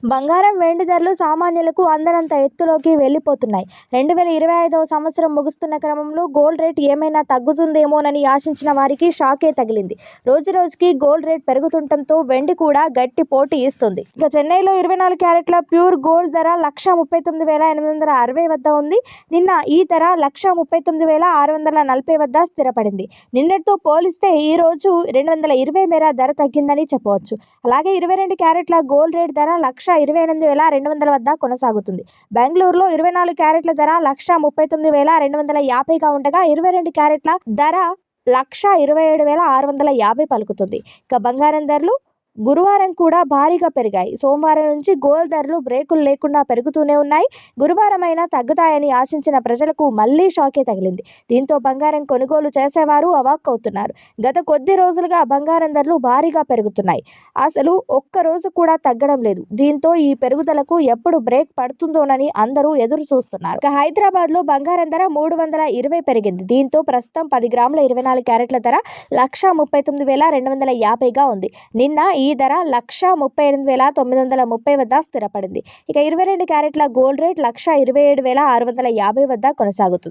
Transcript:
బంగారం, వెండి ధరలు సామాన్యులకు అందనంత ఎత్తులోకి వెళ్లిపోతున్నాయి. 2025వ సంవత్సరం ముగుస్తున్న క్రమంలో గోల్డ్ రేట్ ఏమైనా తగ్గుతుందేమోనని ఆశించిన వారికి షాకే తగిలింది. రోజురోజుకీ గోల్డ్ రేట్ పెరుగుతుండటంతో వెండి కూడా గట్టి పోటీ ఇస్తుంది. ఇక చెన్నైలో 24 క్యారెట్ల ప్యూర్ గోల్డ్ ధర 1,39,860 వద్ద ఉంది. నిన్న ఈ ధర 1,39,640 వద్ద స్థిరపడింది. నిన్నటితో పోలిస్తే ఈ రోజు 220 మేర ధర తగ్గిందని చెప్పవచ్చు. అలాగే 22 క్యారెట్ల గోల్డ్ రేట్ ధర 1,28,200 వద్ద కొనసాగుతుంది. బెంగళూరులో 24 క్యారెట్ల ధర 1,39,250గా ఉండగా 22 క్యారెట్ల ధర 1,27,650 పలుకుతుంది. ఇక బంగారం ధరలు గురువారం కూడా భారీగా పెరిగాయి. సోమవారం నుంచి గోల్డ్ ధరలు బ్రేకులు లేకుండా పెరుగుతూనే ఉన్నాయి. గురువారం అయినా తగ్గుతాయని ఆశించిన ప్రజలకు మళ్లీ షాకే తగిలింది. దీంతో బంగారం కొనుగోలు చేసేవారు అవాక్కవుతున్నారు. గత కొద్ది రోజులుగా బంగారం ధరలు భారీగా పెరుగుతున్నాయి. అసలు ఒక్క రోజు కూడా తగ్గడం లేదు. దీంతో ఈ పెరుగుదలకు ఎప్పుడు బ్రేక్ పడుతుందోనని అందరూ ఎదురు చూస్తున్నారు. ఇక హైదరాబాద్ లో బంగారం ధర 320 పెరిగింది. దీంతో ప్రస్తుతం 10 గ్రాముల 24 క్యారెట్ల ధర 1,39,250గా ఉంది. నిన్న ఈ ధర 1,38,930 వద్ద స్థిరపడింది. ఇక 22 క్యారెట్ల గోల్డ్ రేట్ 1,27,650 వద్ద కొనసాగుతుంది.